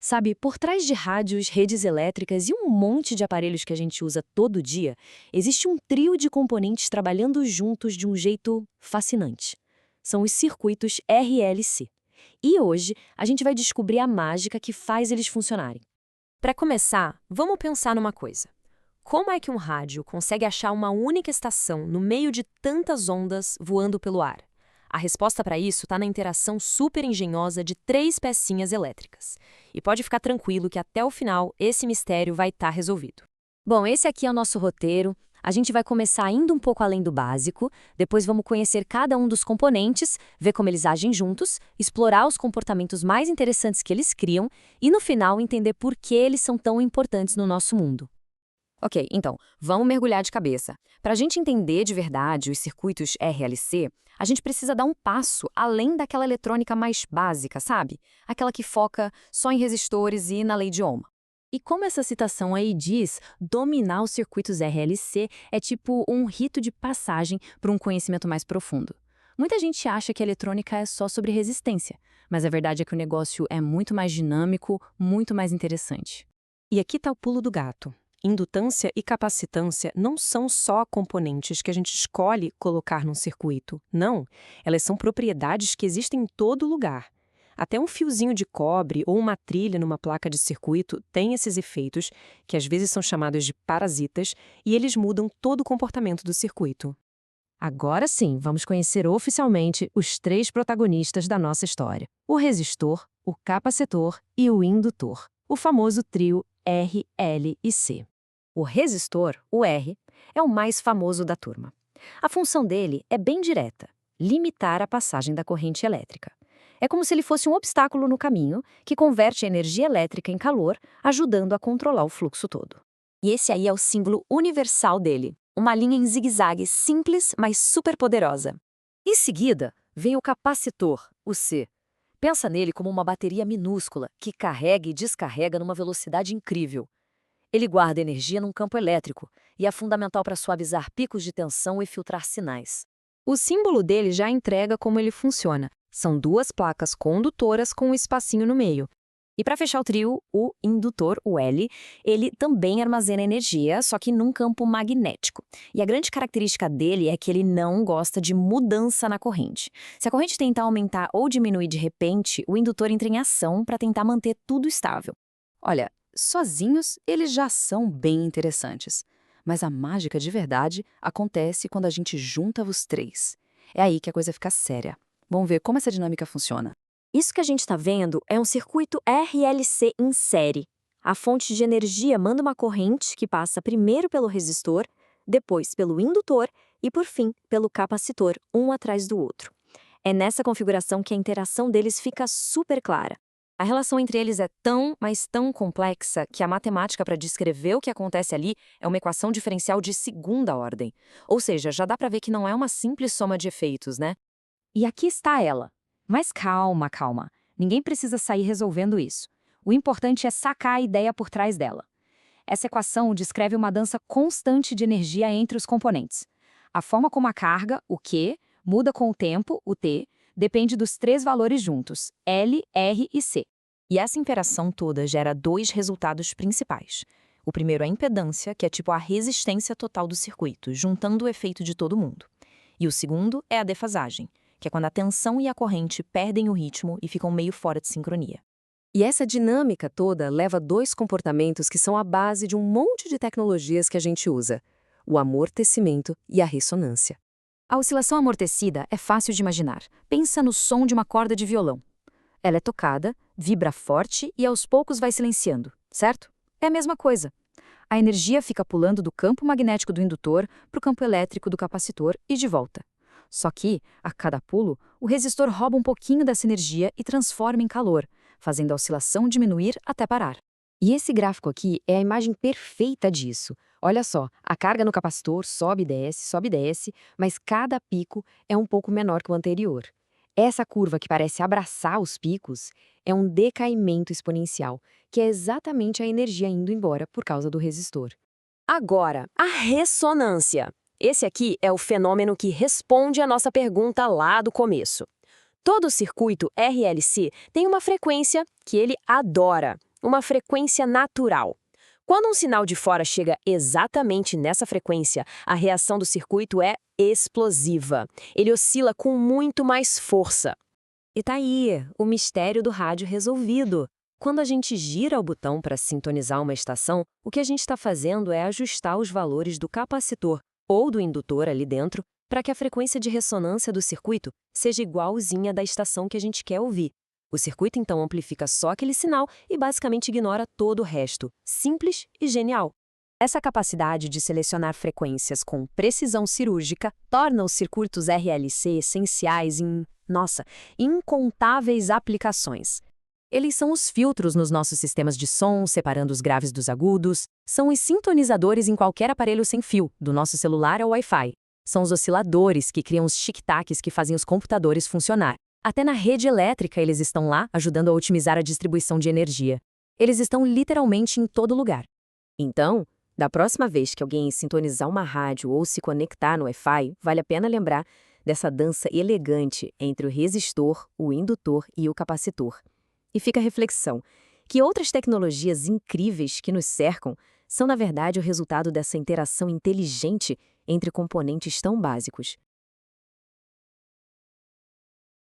Sabe, por trás de rádios, redes elétricas e um monte de aparelhos que a gente usa todo dia, existe um trio de componentes trabalhando juntos de um jeito fascinante. São os circuitos RLC. E hoje a gente vai descobrir a mágica que faz eles funcionarem. Para começar, vamos pensar numa coisa. Como é que um rádio consegue achar uma única estação no meio de tantas ondas voando pelo ar? A resposta para isso está na interação super engenhosa de três pecinhas elétricas. E pode ficar tranquilo que até o final esse mistério vai estar resolvido. Bom, esse aqui é o nosso roteiro. A gente vai começar indo um pouco além do básico, depois vamos conhecer cada um dos componentes, ver como eles agem juntos, explorar os comportamentos mais interessantes que eles criam e, no final, entender por que eles são tão importantes no nosso mundo. Ok, então, vamos mergulhar de cabeça. Para a gente entender de verdade os circuitos RLC, a gente precisa dar um passo além daquela eletrônica mais básica, sabe? Aquela que foca só em resistores e na lei de Ohm. E como essa citação aí diz, dominar os circuitos RLC é tipo um rito de passagem para um conhecimento mais profundo. Muita gente acha que a eletrônica é só sobre resistência, mas a verdade é que o negócio é muito mais dinâmico, muito mais interessante. E aqui está o pulo do gato. Indutância e capacitância não são só componentes que a gente escolhe colocar num circuito. Não, elas são propriedades que existem em todo lugar. Até um fiozinho de cobre ou uma trilha numa placa de circuito tem esses efeitos, que às vezes são chamados de parasitas, e eles mudam todo o comportamento do circuito. Agora sim, vamos conhecer oficialmente os três protagonistas da nossa história: o resistor, o capacitor e o indutor, o famoso trio R, L e C. O resistor, o R, é o mais famoso da turma. A função dele é bem direta: limitar a passagem da corrente elétrica. É como se ele fosse um obstáculo no caminho que converte a energia elétrica em calor, ajudando a controlar o fluxo todo. E esse aí é o símbolo universal dele, uma linha em zigue-zague simples, mas super poderosa. Em seguida, vem o capacitor, o C. Pensa nele como uma bateria minúscula que carrega e descarrega numa velocidade incrível. Ele guarda energia num campo elétrico e é fundamental para suavizar picos de tensão e filtrar sinais. O símbolo dele já entrega como ele funciona. São duas placas condutoras com um espacinho no meio. E para fechar o trio, o indutor, o L, ele também armazena energia, só que num campo magnético. E a grande característica dele é que ele não gosta de mudança na corrente. Se a corrente tentar aumentar ou diminuir de repente, o indutor entra em ação para tentar manter tudo estável. Olha, sozinhos eles já são bem interessantes. Mas a mágica de verdade acontece quando a gente junta os três. É aí que a coisa fica séria. Vamos ver como essa dinâmica funciona. Isso que a gente está vendo é um circuito RLC em série. A fonte de energia manda uma corrente que passa primeiro pelo resistor, depois pelo indutor e, por fim, pelo capacitor, um atrás do outro. É nessa configuração que a interação deles fica super clara. A relação entre eles é tão, mas tão complexa que a matemática para descrever o que acontece ali é uma equação diferencial de segunda ordem. Ou seja, já dá para ver que não é uma simples soma de efeitos, né? E aqui está ela. Mas calma, calma. Ninguém precisa sair resolvendo isso. O importante é sacar a ideia por trás dela. Essa equação descreve uma dança constante de energia entre os componentes. A forma como a carga, o Q, muda com o tempo, o T, depende dos três valores juntos, L, R e C. E essa interação toda gera dois resultados principais. O primeiro é a impedância, que é tipo a resistência total do circuito, juntando o efeito de todo mundo. E o segundo é a defasagem, que é quando a tensão e a corrente perdem o ritmo e ficam meio fora de sincronia. E essa dinâmica toda leva a dois comportamentos que são a base de um monte de tecnologias que a gente usa: o amortecimento e a ressonância. A oscilação amortecida é fácil de imaginar. Pensa no som de uma corda de violão. Ela é tocada, vibra forte e aos poucos vai silenciando, certo? É a mesma coisa. A energia fica pulando do campo magnético do indutor para o campo elétrico do capacitor e de volta. Só que, a cada pulo, o resistor rouba um pouquinho dessa energia e transforma em calor, fazendo a oscilação diminuir até parar. E esse gráfico aqui é a imagem perfeita disso. Olha só, a carga no capacitor sobe e desce, mas cada pico é um pouco menor que o anterior. Essa curva que parece abraçar os picos é um decaimento exponencial, que é exatamente a energia indo embora por causa do resistor. Agora, a ressonância. Esse aqui é o fenômeno que responde à nossa pergunta lá do começo. Todo circuito RLC tem uma frequência que ele adora. uma frequência natural. Quando um sinal de fora chega exatamente nessa frequência, a reação do circuito é explosiva. Ele oscila com muito mais força. E tá aí, o mistério do rádio resolvido. Quando a gente gira o botão para sintonizar uma estação, o que a gente está fazendo é ajustar os valores do capacitor ou do indutor ali dentro para que a frequência de ressonância do circuito seja igualzinha da estação que a gente quer ouvir. O circuito então amplifica só aquele sinal e basicamente ignora todo o resto. Simples e genial. Essa capacidade de selecionar frequências com precisão cirúrgica torna os circuitos RLC essenciais em, incontáveis aplicações. Eles são os filtros nos nossos sistemas de som, separando os graves dos agudos, são os sintonizadores em qualquer aparelho sem fio, do nosso celular ao Wi-Fi. São os osciladores que criam os tic-tacs que fazem os computadores funcionar. Até na rede elétrica eles estão lá, ajudando a otimizar a distribuição de energia. Eles estão literalmente em todo lugar. Então, da próxima vez que alguém sintonizar uma rádio ou se conectar no Wi-Fi, vale a pena lembrar dessa dança elegante entre o resistor, o indutor e o capacitor. E fica a reflexão, que outras tecnologias incríveis que nos cercam são, na verdade, o resultado dessa interação inteligente entre componentes tão básicos.